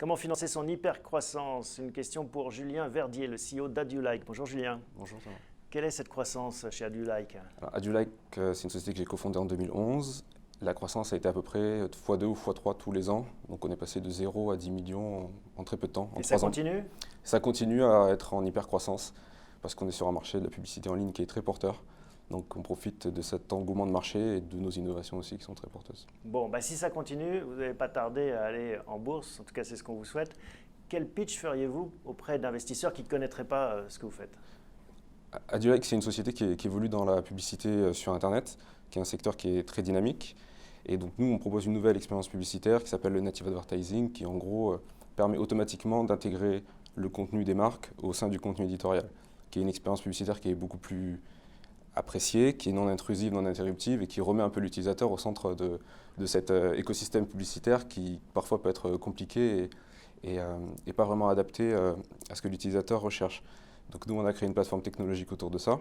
Comment financer son hypercroissance? Une question pour Julien Verdier, le CEO d'Adulike. Bonjour Julien. Bonjour Thomas. Quelle est cette croissance chez Adulike? Adulike, c'est une société que j'ai cofondée en 2011. La croissance a été à peu près x2 ou x3 tous les ans. Donc on est passé de 0 à 10 millions en très peu de temps. Et ça continue? Ça continue à être en hypercroissance parce qu'on est sur un marché de la publicité en ligne qui est très porteur. Donc on profite de cet engouement de marché et de nos innovations aussi qui sont très porteuses. Bon, si ça continue, vous n'allez pas tarder à aller en bourse, en tout cas c'est ce qu'on vous souhaite. Quel pitch feriez-vous auprès d'investisseurs qui ne connaîtraient pas ce que vous faites? Adulike, c'est une société qui évolue dans la publicité sur Internet, qui est un secteur qui est très dynamique. Et donc nous, on propose une nouvelle expérience publicitaire qui s'appelle le Native Advertising, qui en gros permet automatiquement d'intégrer le contenu des marques au sein du contenu éditorial, qui est une expérience publicitaire qui est beaucoup plus appréciée, qui est non intrusive, non interruptive et qui remet un peu l'utilisateur au centre de cet écosystème publicitaire qui parfois peut être compliqué et pas vraiment adapté à ce que l'utilisateur recherche. Donc nous, on a créé une plateforme technologique autour de ça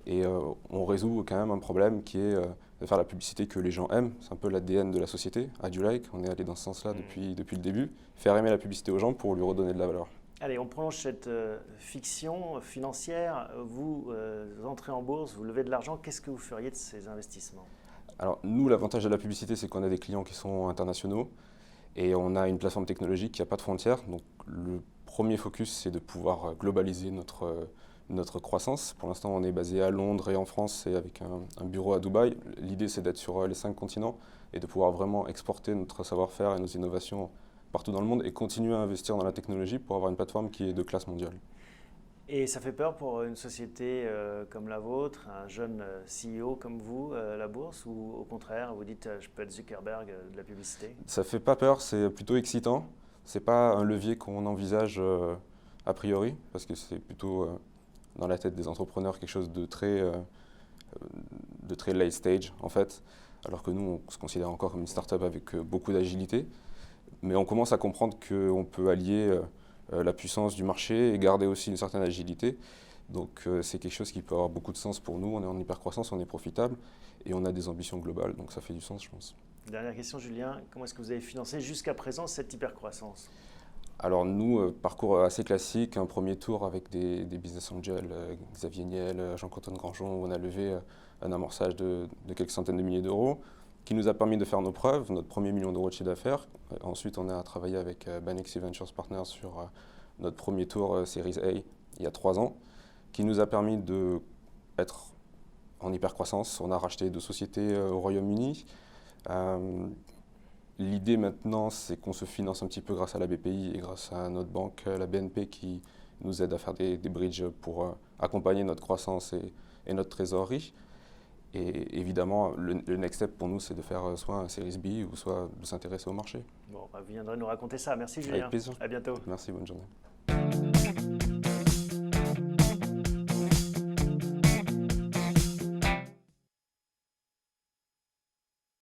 et on résout quand même un problème qui est de faire la publicité que les gens aiment. C'est un peu l'ADN de la société, Adulike. On est allé dans ce sens-là depuis le début. Faire aimer la publicité aux gens pour lui redonner de la valeur. Allez, on prolonge cette fiction financière. Vous entrez en bourse, vous levez de l'argent. Qu'est-ce que vous feriez de ces investissements? Alors nous, l'avantage de la publicité, c'est qu'on a des clients qui sont internationaux et on a une plateforme technologique qui n'a pas de frontières. Donc le premier focus, c'est de pouvoir globaliser notre croissance. Pour l'instant, on est basé à Londres et en France et avec un bureau à Dubaï. L'idée, c'est d'être sur les 5 continents et de pouvoir vraiment exporter notre savoir-faire et nos innovations partout dans le monde et continuer à investir dans la technologie pour avoir une plateforme qui est de classe mondiale. Et ça fait peur pour une société comme la vôtre, un jeune CEO comme vous, la bourse, ou au contraire, vous dites je peux être Zuckerberg de la publicité? Ça fait pas peur, c'est plutôt excitant. C'est pas un levier qu'on envisage a priori, parce que c'est plutôt dans la tête des entrepreneurs quelque chose de très late stage en fait, alors que nous on se considère encore comme une start-up avec beaucoup d'agilité. Mais on commence à comprendre qu'on peut allier la puissance du marché et garder aussi une certaine agilité. Donc c'est quelque chose qui peut avoir beaucoup de sens pour nous. On est en hypercroissance, on est profitable et on a des ambitions globales, donc ça fait du sens je pense. Dernière question Julien, comment est-ce que vous avez financé jusqu'à présent cette hypercroissance? Alors nous, parcours assez classique, un premier tour avec des business angels, Xavier Niel, Jean-Antoine Granjon, où on a levé un amorçage de quelques centaines de milliers d'euros, qui nous a permis de faire nos preuves, notre premier million d'euros de chiffre d'affaires. Ensuite, on a travaillé avec Banexy Ventures Partners sur notre premier tour Series A il y a 3 ans, qui nous a permis d'être en hypercroissance. On a racheté 2 sociétés au Royaume-Uni. L'idée maintenant, c'est qu'on se finance un petit peu grâce à la BPI et grâce à notre banque, la BNP, qui nous aide à faire des bridges pour accompagner notre croissance et notre trésorerie. Et évidemment, le next step pour nous, c'est de faire soit un Series B ou soit de s'intéresser au marché. Bon, vous viendrez nous raconter ça. Merci Julien. Avec plaisir. À bientôt. Merci, bonne journée.